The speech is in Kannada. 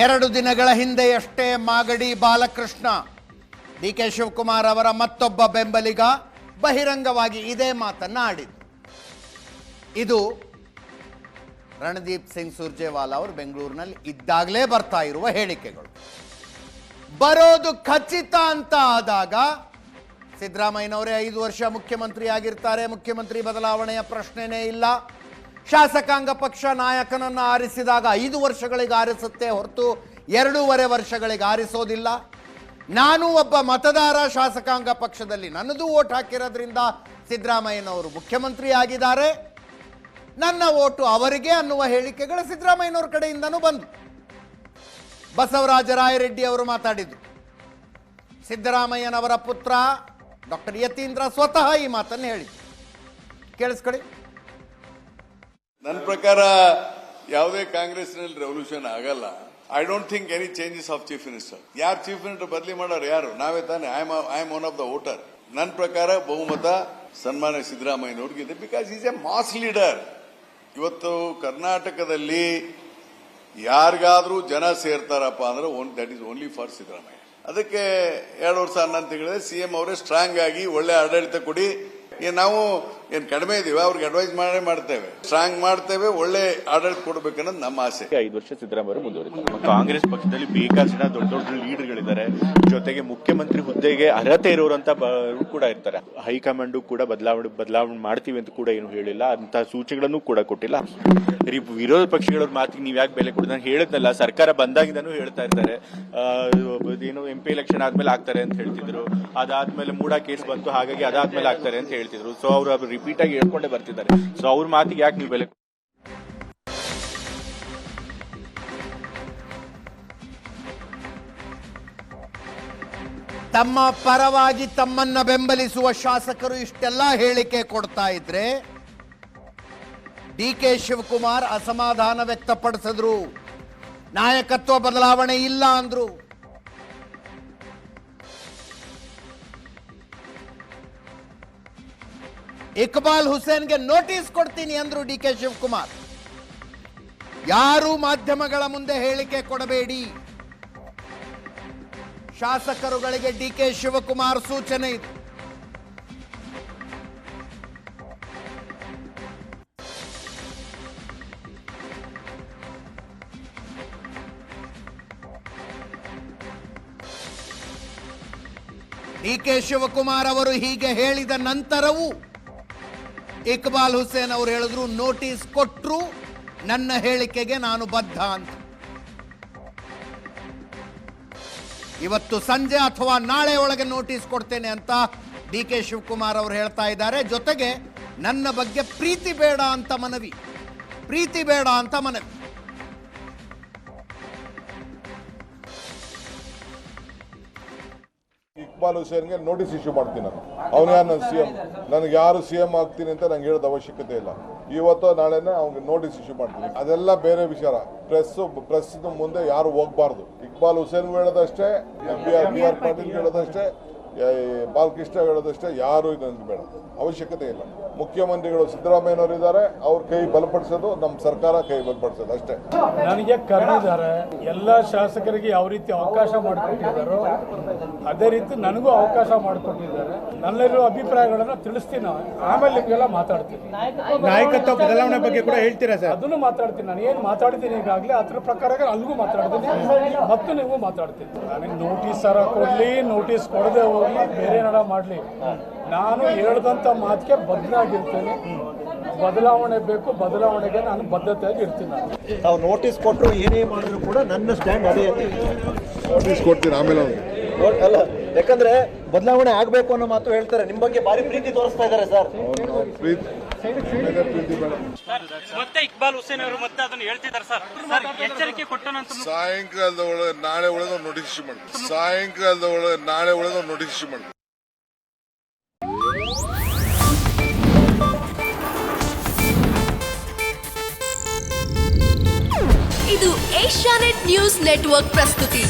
2 ದಿನಗಳ ಹಿಂದೆಯಷ್ಟೇ ಮಾಗಡಿ ಬಾಲಕೃಷ್ಣ ಡಿಕೆ ಶಿವಕುಮಾರ್ ಅವರ ಮತ್ತೊಬ್ಬ ಬೆಂಬಲಿಗ ಬಹಿರಂಗವಾಗಿ ಇದೇ ಮಾತನ್ನ ಆಡಿದ್ರು. ಇದು ರಣದೀಪ್ ಸಿಂಗ್ ಸುರ್ಜೇವಾಲಾ ಅವರು ಬೆಂಗಳೂರಿನಲ್ಲಿ ಇದ್ದಾಗಲೇ ಬರ್ತಾ ಇರುವ ಹೇಳಿಕೆಗಳು. ಬರೋದು ಖಚಿತ ಅಂತ ಆದಾಗ ಸಿದ್ದರಾಮಯ್ಯನವರೇ 5 ವರ್ಷ ಮುಖ್ಯಮಂತ್ರಿ ಆಗಿರ್ತಾರೆ, ಮುಖ್ಯಮಂತ್ರಿ ಬದಲಾವಣೆಯ ಪ್ರಶ್ನೆನೇ ಇಲ್ಲ. ಶಾಸಕಾಂಗ ಪಕ್ಷ ನಾಯಕನನ್ನು ಆರಿಸಿದಾಗ 5 ವರ್ಷಗಳಿಗೆ ಆರಿಸುತ್ತೆ ಹೊರತು 2.5 ವರ್ಷಗಳಿಗೆ ಆರಿಸೋದಿಲ್ಲ. ನಾನು ಒಬ್ಬ ಮತದಾರ, ಶಾಸಕಾಂಗ ಪಕ್ಷದಲ್ಲಿ ನನ್ನದು ಓಟ್ ಹಾಕಿರೋದ್ರಿಂದ ಸಿದ್ದರಾಮಯ್ಯನವರು ಮುಖ್ಯಮಂತ್ರಿ ಆಗಿದ್ದಾರೆ, ನನ್ನ ಓಟು ಅವರಿಗೆ ಅನ್ನುವ ಹೇಳಿಕೆಗಳು ಸಿದ್ದರಾಮಯ್ಯನವ್ರ ಕಡೆಯಿಂದನೂ ಬಂದು. ಬಸವರಾಜ ರಾಯರೆಡ್ಡಿ ಅವರು ಮಾತಾಡಿದ್ರು. ಸಿದ್ದರಾಮಯ್ಯನವರ ಪುತ್ರ ಡಾಕ್ಟರ್ ಯತೀಂದ್ರ ಸ್ವತಃ ಈ ಮಾತನ್ನು ಹೇಳಿದ್ರು. ಕೇಳಿಸ್ಕೊಳ್ಳಿ. ನನ್ನ ಪ್ರಕಾರ ಯಾವುದೇ ಕಾಂಗ್ರೆಸ್ನಲ್ಲಿ ರೆವಲ್ಯೂಷನ್ ಆಗಲ್ಲ. I don't think any changes of chief minister. ಯಾರು ಚೀಫ್ ಮಿನಿಸ್ಟರ್ ಬದಲಿ ಮಾಡೋರು ಯಾರು? ನಾವೇ ತಾನೆ. I am one of the voter. ನನ್ನ ಪ್ರಕಾರ ಬಹುಮತ ಸನ್ಮಾನ್ಯ ಸಿದ್ದರಾಮಯ್ಯನವ್ರಿಗಿದೆ. Because is a mass leader. ಇವತ್ತು ಕರ್ನಾಟಕದಲ್ಲಿ ಯಾರಿಗಾದ್ರೂ ಜನ ಸೇರ್ತಾರಪ್ಪ ಅಂದ್ರೆ that is only for Siddaramaiah. ಅದಕ್ಕೆ 2 ವರ್ಷ 11 ತಿಂಗಳಿದೆ ಸಿಎಂ ಅವರೇ ಸ್ಟ್ರಾಂಗ್ ಆಗಿ ಒಳ್ಳೆ ಆಡಳಿತ ಕೊಡಿ. ನಾವು ಏನ್ ಕಡಿಮೆ ಇದೀವಿ, ಅವ್ರಿಗೆ ಅಡ್ವೈಸ್ ಮಾಡ್ತೇವೆ, ಸ್ಟ್ರಾಂಗ್ ಮಾಡ್ತೇವೆ, ಒಳ್ಳೆ ಆಡಳಿತ ಕೊಡಬೇಕನ್ನೋದು ನಮ್ಮ ಆಸೆ. 5 ವರ್ಷ ಸಿದ್ದರಾಮಯ್ಯ ಮುಂದುವರಿತಾರೆ. ಕಾಂಗ್ರೆಸ್ ಪಕ್ಷದಲ್ಲಿ ಬೇಕಾದಷ್ಟು ಜನ ದೊಡ್ಡ ದೊಡ್ಡ ಲೀಡರ್ಗಳಿದ್ದಾರೆ. ಜೊತೆಗೆ ಮುಖ್ಯಮಂತ್ರಿ ಹುದ್ದೆಗೆ ಅರ್ಹತೆ ಇರೋರಂತ ಕೂಡ ಇರ್ತಾರೆ. ಹೈಕಮಾಂಡ್ ಕೂಡ ಬದಲಾವಣೆ ಮಾಡ್ತೀವಿ ಅಂತ ಕೂಡ ಏನು ಹೇಳಿಲ್ಲ, ಅಂತ ಸೂಚನೆಗಳನ್ನು ಕೂಡ ಕೊಟ್ಟಿಲ್ಲ. ವಿರೋಧ ಪಕ್ಷಗಳ ಮಾತಿಗೆ ನೀವ್ ಯಾಕೆ ಬೆಲೆ ಕೊಡ? ನಾನು ಹೇಳಿದ್ನಲ್ಲ, ಸರ್ಕಾರ ಬಂದಾಗಿಂದನೂ ಹೇಳ್ತಾ ಇರ್ತಾರೆ ಏನು MP ಎಲೆಕ್ಷನ್ ಆದ್ಮೇಲೆ ಆಗ್ತಾರೆ ಅಂತ ಹೇಳ್ತಿದ್ರು. ಅದಾದ್ಮೇಲೆ ಮೂಡಾ ಕೇಸ್ ಬಂತು, ಹಾಗಾಗಿ ಅದಾದ್ಮೇಲೆ ಆಗ್ತಾರೆ ಅಂತ ಹೇಳ್ತಿದ್ರು. ಸೊ ಅವರು ರಿಪೀಟ್ ಆಗಿ ಹೇಳ್ಕೊಂಡೇ ಬರ್ತಿದ್ದಾರೆ. ಸೊ ಅವ್ರ ಮಾತಿಗೆ ಯಾಕೆ ನೀವು ಬೆಲೆ? ತಮ್ಮ ಪರವಾಗಿ ತಮ್ಮನ್ನ ಬೆಂಬಲಿಸುವ ಶಾಸಕರು ಇಷ್ಟೆಲ್ಲ ಹೇಳಿಕೆ ಕೊಡ್ತಾ ಇದ್ರೆ ಡಿಕೆ ಶಿವಕುಮಾರ್ ಅಸಮಾಧಾನ ವ್ಯಕ್ತಪಡಿಸಿದ್ರು. ನಾಯಕತ್ವ ಬದಲಾವಣೆ ಇಲ್ಲ ಅಂದ್ರು. ಇಕ್ಬಾಲ್ ಹುಸೇನ್ಗೆ ನೋಟಿಸ್ ಕೊಡ್ತೀನಿ ಅಂದ್ರು ಡಿಕೆ ಶಿವಕುಮಾರ್. ಯಾರು ಮಾಧ್ಯಮಗಳ ಮುಂದೆ ಹೇಳಿಕೆ ಕೊಡಬೇಡಿ, ಶಾಸಕರುಗಳಿಗೆ ಡಿಕೆ ಶಿವಕುಮಾರ್ ಸೂಚನೆ ಇದೆ. ಡಿಕೆ ಶಿವಕುಮಾರ್ ಅವರು ಹೀಗೆ ಹೇಳಿದ ನಂತರವೂ ಇಕ್ಬಾಲ್ ಹುಸೇನ್ ಅವರು ಹೇಳಿದ್ರು, ನೋಟಿಸ್ ಕೊಟ್ಟರು, ನನ್ನ ಹೇಳಿಕೆಗೆ ನಾನು ಬದ್ಧ ಅಂತ. ಇವತ್ತು ಸಂಜೆ ಅಥವಾ ನಾಳೆ ಒಳಗೆ ನೋಟಿಸ್ ಕೊಡ್ತೇನೆ ಅಂತ ಡಿಕೆ ಶಿವಕುಮಾರ್ ಅವರು ಹೇಳ್ತಾ ಇದ್ದಾರೆ. ಜೊತೆಗೆ ನನ್ನ ಬಗ್ಗೆ ಪ್ರೀತಿ ಬೇಡ ಅಂತ ಮನವಿ. ಇಕ್ಬಾಲ್ ಹುಸೇನ್ಗೆ ನೋಟಿಸ್ ಇಶ್ಯೂ ಮಾಡ್ತೀನಿ ನಾನು. ಅವನು ಯಾರು ನನ್ನ CM? ನನಗೆ ಯಾರು CM ಆಗ್ತೀನಿ ಅಂತ ನಂಗೆ ಹೇಳೋದು ಅವಶ್ಯಕತೆ ಇಲ್ಲ. ಇವತ್ತು ನಾಳೆನೇ ಅವ್ನಿಗೆ ನೋಟಿಸ್ ಇಶ್ಯೂ ಮಾಡ್ತೀನಿ. ಅದೆಲ್ಲ ಬೇರೆ ವಿಚಾರ. ಪ್ರೆಸ್ ಮುಂದೆ ಯಾರು ಹೋಗ್ಬಾರ್ದು. ಇಕ್ಬಾಲ್ ಹುಸೇನ್ ಹೇಳೋದಷ್ಟೇ, BR ಪಾಟೀಲ್ ಹೇಳೋದಷ್ಟೇ, ಬಾಲಕೃಷ್ಣ ಹೇಳೋದಷ್ಟೇ, ಯಾರು ನನಗೆ ಬೇಡ, ಅವಶ್ಯಕತೆ ಇಲ್ಲ. ಮುಖ್ಯಮಂತ್ರಿಗಳು ಸಿದ್ದರಾಮಯ್ಯನವರು ಇದ್ದಾರೆ, ಅವ್ರ ಕೈ ಬಲಪಡಿಸೋದು, ನಮ್ಮ ಸರ್ಕಾರ ಕೈ ಬಲಪಡಿಸೋದು ಅಷ್ಟೇ. ನನಗೆ ಕರೆದಿದ್ದಾರೆ. ಎಲ್ಲ ಶಾಸಕರಿಗೆ ಯಾವ ರೀತಿ ಅವಕಾಶ ಮಾಡಿಕೊಟ್ಟಿದ್ದಾರೋ ಅದೇ ರೀತಿ ನನಗೂ ಅವಕಾಶ ಮಾಡಿಕೊಟ್ಟಿದ್ದಾರೆ. ನನ್ನಲ್ಲಿರೋ ಅಭಿಪ್ರಾಯಗಳನ್ನು ತಿಳಿಸ್ತೀನಿ, ಆಮೇಲೆ ನಿಮಗೆಲ್ಲ ಮಾತಾಡ್ತೀನಿ. ನಾಯಕತ್ವ ಬದಲಾವಣೆ ಬಗ್ಗೆ ಕೂಡ ಹೇಳ್ತೀರಾ ಸರ್? ಅದನ್ನು ಮಾತಾಡ್ತೀನಿ. ನಾನು ಏನು ಮಾತಾಡ್ತೀನಿ ಈಗಾಗಲೇ ಅದ್ರ ಪ್ರಕಾರ ಅಲ್ಲಿಗೂ ಮಾತಾಡ್ತೀನಿ ಮತ್ತು ನೀವು ಮಾತಾಡ್ತೀನಿ. ನನಗೆ ನೋಟಿಸ್ ಸರ ಕೊಡಲಿ, ನೋಟಿಸ್ ಕೊಡದೆ ಹೋಗಲಿ, ಬೇರೆ ಏನಾರ ಮಾಡಲಿ, ನಾನು ಹೇಳ್ದಂಥ ಮಾತಿಗೆ ಬದ್ಧನಾಗಿರ್ತೇನೆ. ಬದಲಾವಣೆ ಬೇಕು, ಬದಲಾವಣೆಗೆ ನಾನು ಬದ್ಧತೆಯಾಗಿ ಇರ್ತೀನಿ. ನಾವು ನೋಟಿಸ್ ಕೊಟ್ಟರು ಏನೇ ಮಾಡಿದ್ರು ಕೂಡ ನನ್ನ ಸ್ಟ್ಯಾಂಡ್ ಅದೇ. ನೋಟಿಸ್ ಕೊಡ್ತೀನಿ ಆಮೇಲೆ ಅಲ್ಲ, ಯಾಕಂದ್ರೆ ಬದಲಾವಣೆ ಆಗ್ಬೇಕು ಅನ್ನೋ ಮಾತು ಹೇಳ್ತಾರೆ. ನಿಮ್ ಬಗ್ಗೆ ಭಾರಿ ಪ್ರೀತಿ ತೋರಿಸ್ತಾ ಇದ್ದಾರೆ ಸರ್. ಮತ್ತೆ ಇಕ್ಬಾಲ್ ಹುಸೇನ್ ಅವರು ಮತ್ತೆ ಅದನ್ನು ಹೇಳ್ತಿದ್ದಾರೆ ಸರ್. ಎಚ್ಚರಿಕೆ ಕೊಟ್ಟ ನಂತರ ಸಾಯಂಕಾಲದ ಒಳಗೆ ನಾಳೆ ಒಳಗೆ ನೋಟಿಸ್ ಇಶ್ಯೂ ಮಾಡ್ತೀನಿ. ಸಾಯಂಕಾಲದ ಒಳಗೆ ನಾಳೆ ಒಳಗೆ ನೋಟಿಸ್ ಇಶ್ಯೂ ಮಾಡ್ತೀನಿ. ಇದು ಏಷ್ಯಾನೆಟ್ ನ್ಯೂಸ್ ನೆಟ್ವರ್ಕ್ ಪ್ರಸ್ತುತಿ.